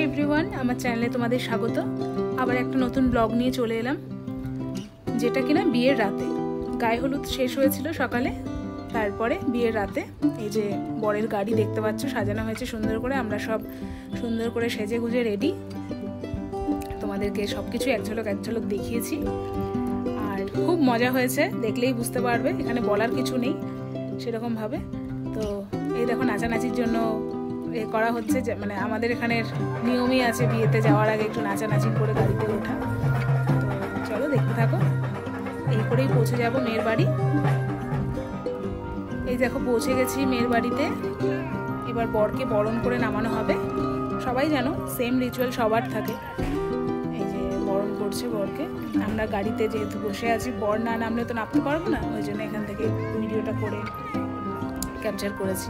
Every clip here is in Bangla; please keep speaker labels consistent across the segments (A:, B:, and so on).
A: এভরিওয়ান, আমার চ্যানেলে তোমাদের স্বাগত। আবার একটা নতুন ব্লগ নিয়ে চলে এলাম, যেটা কিনা বিয়ের রাতে। গায়ে হলুদ শেষ হয়েছিল সকালে, তারপরে বিয়ের রাতে এই যে বরের গাড়ি দেখতে পাচ্ছ সাজানো হয়েছে সুন্দর করে। আমরা সব সুন্দর করে সেজে গুজে রেডি। তোমাদেরকে সব কিছু এক ঝলক দেখিয়েছি, আর খুব মজা হয়েছে, দেখলেই বুঝতে পারবে, এখানে বলার কিছু নেই সেরকমভাবে। তো এই দেখো নাচানাচির জন্য করা হচ্ছে, মানে আমাদের এখানের নিয়মই আছে বিয়েতে যাওয়ার আগে একটু নাচানাচি করে গাড়িতে ওঠা। তো চলো দেখতে থাকো। এই করেই পৌঁছে যাব মেয়ের বাড়ি। এই দেখো পৌঁছে গেছি মেয়ের বাড়িতে। এবার বরকে বরণ করে নামানো হবে। সবাই জানো সেম রিচুয়াল সবার থাকে। এই যে বরণ করছে বরকে। আমরা গাড়িতে যেহেতু বসে আছি, বর না নামলে তো নামতে পারবো না, ওই জন্য এখান থেকে ভিডিওটা করে ক্যাপচার করেছি।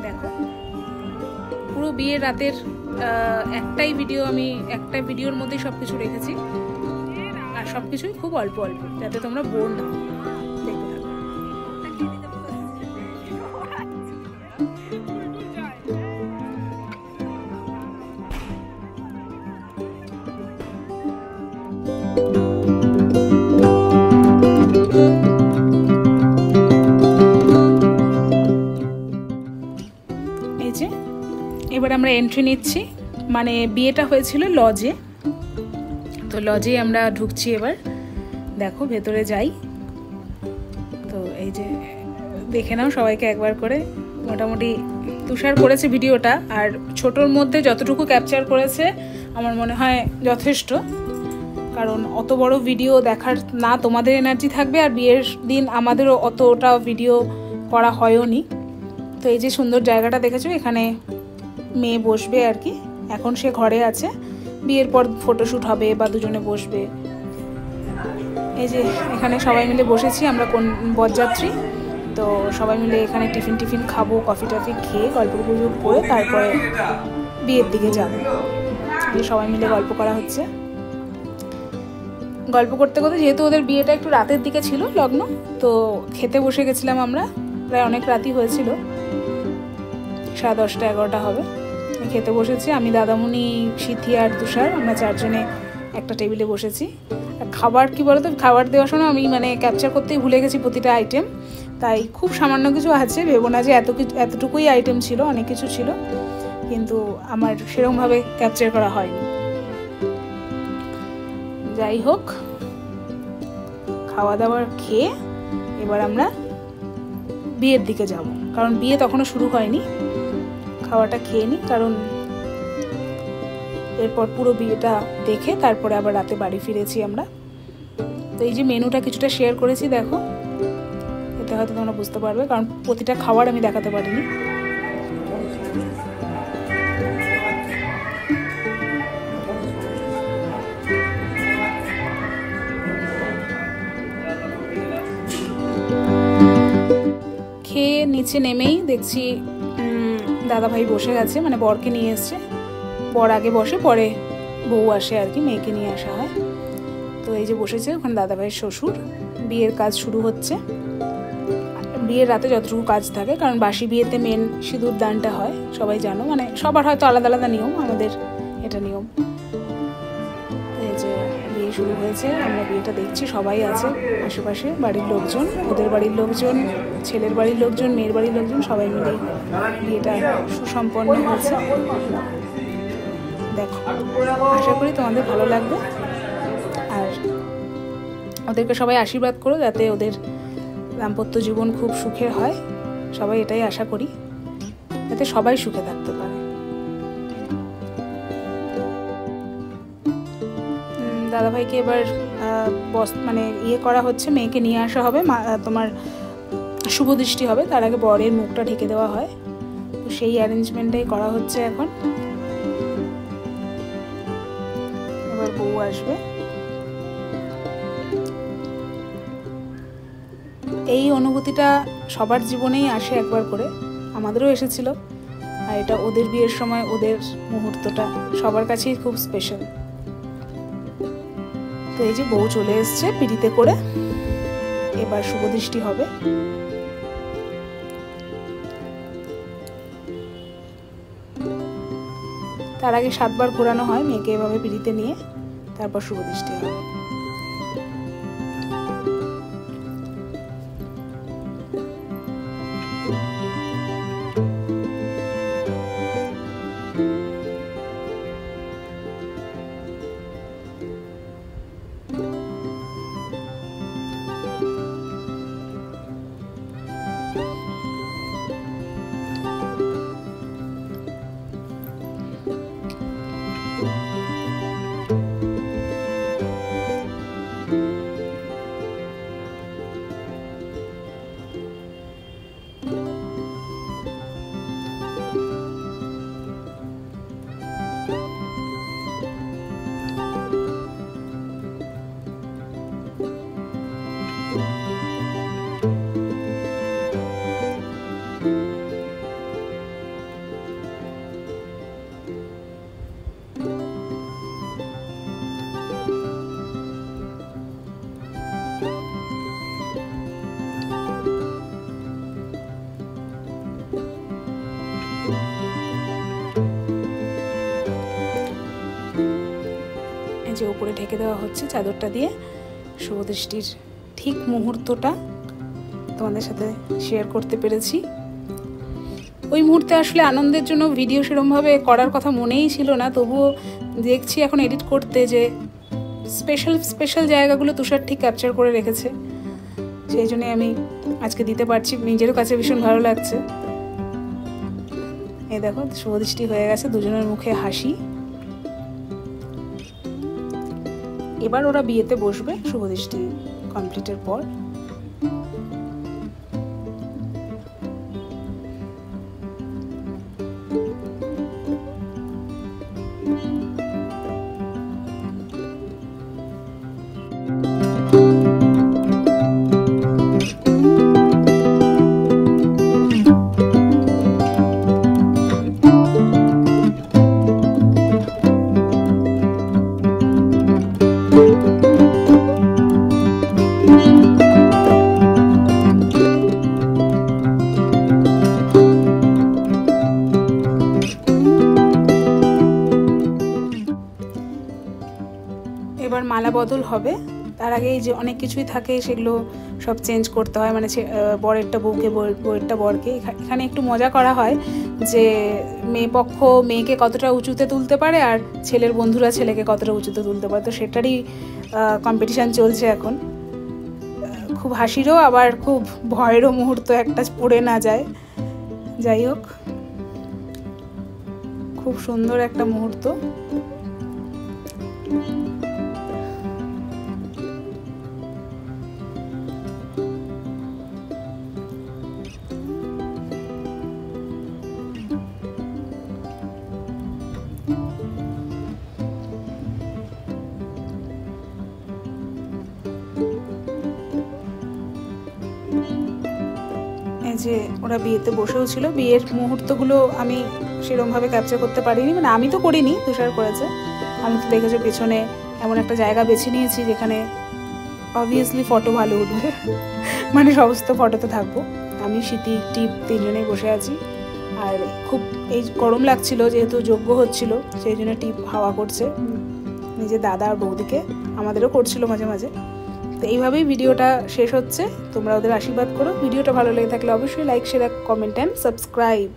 A: দেখো পুরো বিয়ের রাতের একটাই ভিডিও, আমি একটা ভিডিওর মধ্যেই সব কিছু রেখেছি, আর সব কিছুই খুব অল্প অল্প, যাতে তোমরা বোর না দেখতে থাকো। এই যে এবার আমরা এন্ট্রি নিচ্ছি, মানে বিয়েটা হয়েছিল লজে, তো লজে আমরা ঢুকছি এবার। দেখো ভেতরে যাই। তো এই যে দেখে নাও সবাইকে একবার করে। মোটামুটি তুষার করেছে ভিডিওটা, আর ছোটোর মধ্যে যতটুকু ক্যাপচার করেছে আমার মনে হয় যথেষ্ট, কারণ অত বড় ভিডিও দেখার না তোমাদের এনার্জি থাকবে, আর বিয়ের দিন আমাদেরও অতটা ভিডিও করা হয়ও নি। তো এই যে সুন্দর জায়গাটা দেখেছো, এখানে মেয়ে বসবে আর কি। এখন সে ঘরে আছে, বিয়ের পর ফটোশ্যুট হবে বা দুজনে বসবে। এই যে এখানে সবাই মিলে বসেছি আমরা, কোন বরযাত্রী। তো সবাই মিলে এখানে টিফিন খাবো, কফি টফি খেয়ে গল্প গুজব করে তারপরে বিয়ের দিকে যাবো। সবাই মিলে গল্প করা হচ্ছে। গল্প করতে করতে, যেহেতু ওদের বিয়েটা একটু রাতের দিকে ছিল লগ্ন, তো খেতে বসে গেছিলাম আমরা। প্রায় অনেক রাতই হয়েছিল, 10:30 11টা হবে। খেতে বসেছি আমি, দাদামণি, সিথি আর তুষার, আমরা চারজনে একটা টেবিলে বসেছি। খাবার কি বলতো, খাবার দেওয়ার সময় আমি মানে ক্যাপচার করতেই ভুলে গেছি প্রতিটা আইটেম, তাই খুব সামান্য কিছু আছে, ভেবো না যে এতটুকুই আইটেম ছিল, অনেক কিছু ছিল, কিন্তু আমার সেরকমভাবে ক্যাপচার করা হয়নি। যাই হোক, খাওয়া দাওয়ার খেয়ে এবার আমরা বিয়ের দিকে যাব, কারণ বিয়ে তখনও শুরু হয়নি। খাওয়াটা খেয়ে নিই, কারণ এরপর পুরো বিয়েটা দেখে তারপরে আবার রাতে বাড়ি ফিরেছি আমরা। তো এই যে মেনুটা কিছুটা শেয়ার করেছি, দেখো, এতে হয়তো তোমরা বুঝতে পারবে, কারণ প্রতিটা খাবার আমি দেখাতে পারিনি। খেয়ে নিচে নেমেই দেখছি দাদাভাই বসে গেছে, মানে বরকে নিয়ে এসছে। বর আগে বসে, পরে বউ আসে আর কি, মেয়েকে নিয়ে আসা হয়। তো এই যে বসেছে ওখানে দাদাভাইয়ের শ্বশুর। বিয়ের কাজ শুরু হচ্ছে। বিয়ের রাতে যতটুকু কাজ থাকে, কারণ বাসি বিয়েতে মেন সিঁদুর দানটা হয়, সবাই জানো, মানে সবার হয়তো আলাদা আলাদা নিয়ম, আমাদের এটা নিয়ম। এই যে বিয়ে শুরু হয়েছে, আমরা বিয়েটা দেখছি, সবাই আছে আশেপাশে, বাড়ির লোকজন, ওদের বাড়ির লোকজন, ছেলের বাড়ির লোকজন, মেয়ের বাড়ির লোকজন, সবাই মিলে বিয়েটা সুসম্পন্ন হয়েছে। দেখো, আশা করি তোমাদের ভালো লাগবে, আর ওদেরকে সবাই আশীর্বাদ করো যাতে ওদের দাম্পত্য জীবন খুব সুখের হয়। সবাই এটাই আশা করি, যাতে সবাই সুখে থাকতে পারে। দাদাভাইকে এবার মানে করা হচ্ছে, মেয়েকে নিয়ে আসা হবে, তোমার শুভ দৃষ্টি হবে, তার আগে বরের মুখটা ঢেকে দেওয়া হয়, তো সেই অ্যারেঞ্জমেন্টটাই করা হচ্ছে এখন। এবার বউ আসবে। এই অনুভূতিটা সবার জীবনেই আসে একবার করে, আমাদেরও এসেছিল, আর এটা ওদের বিয়ের সময় ওদের মুহূর্তটা সবার কাছেই খুব স্পেশাল। তো এই যে বউ চলে এসছে পিড়িতে করে, এবার শুভ দৃষ্টি হবে। তার আগে 7 বার ঘোরানো হয় মেয়েকে এভাবে পিঁড়িতে নিয়ে, তারপর শুভ দৃষ্টি হয়। যে উপরে ঢেকে দেওয়া হচ্ছে চাদরটা দিয়ে। শুভ দৃষ্টির ঠিক মুহূর্তটা তোমাদের সাথে শেয়ার করতে পেরেছি। ওই মুহূর্তে আসলে আনন্দের জন্য ভিডিও সেরকমভাবে করার কথা মনেই ছিল না, তবুও দেখছি এখন এডিট করতে যে স্পেশাল জায়গাগুলো তুষার ঠিক ক্যাপচার করে রেখেছে, সেই জন্যে আমি আজকে দিতে পারছি। নিজেরও কাছে ভীষণ ভালো লাগছে। এই দেখো শুভ দৃষ্টি হয়ে গেছে, দুজনের মুখে হাসি। এবার ওরা বিয়েতে বসবে শুভ দৃষ্টি কমপ্লিটের পর। এবার মালা বদল হবে, তার আগে যে অনেক কিছুই থাকে সেগুলো সব চেঞ্জ করতে হয়, মানে বরেরটা বউকে, বউয়েরটা বরকে। এখানে একটু মজা করা হয় যে মেয়ে পক্ষ মেয়েকে কতটা উঁচুতে তুলতে পারে আর ছেলের বন্ধুরা ছেলেকে কতটা উঁচুতে তুলতে পারে, তো সেটারই কম্পিটিশান চলছে এখন। খুব হাসিরও আবার খুব ভয়েরও মুহূর্ত একটা, পড়ে না যায়। যাই হোক, খুব সুন্দর একটা মুহূর্ত। যে ওরা বিয়েতে বসেও ছিল, বিয়ের মুহূর্তগুলো আমি সেরকমভাবে ক্যাপচার করতে পারিনি, মানে আমি তো করিনি, তুষার করেছে। আমি তো দেখেছি পেছনে এমন একটা জায়গা বেছে নিয়েছি যেখানে অবভিয়াসলি ফটো ভালো উঠবে, মানে সমস্ত ফটোতে থাকবো। আমি স্মৃতি টিপ তিনজনেই বসে আছি, আর খুব এই গরম লাগছিল যেহেতু যজ্ঞ হচ্ছিল, সেই জন্য টিপ হাওয়া করছে নিজের দাদা আর বৌদিকে, আমাদেরও করছিল মাঝে মাঝে। তো এইভাবেই ভিডিওটা শেষ হচ্ছে। তোমরা ওদের আশীর্বাদ করো। ভিডিওটা ভালো লেগে থাকলে অবশ্যই like, share, comment and subscribe.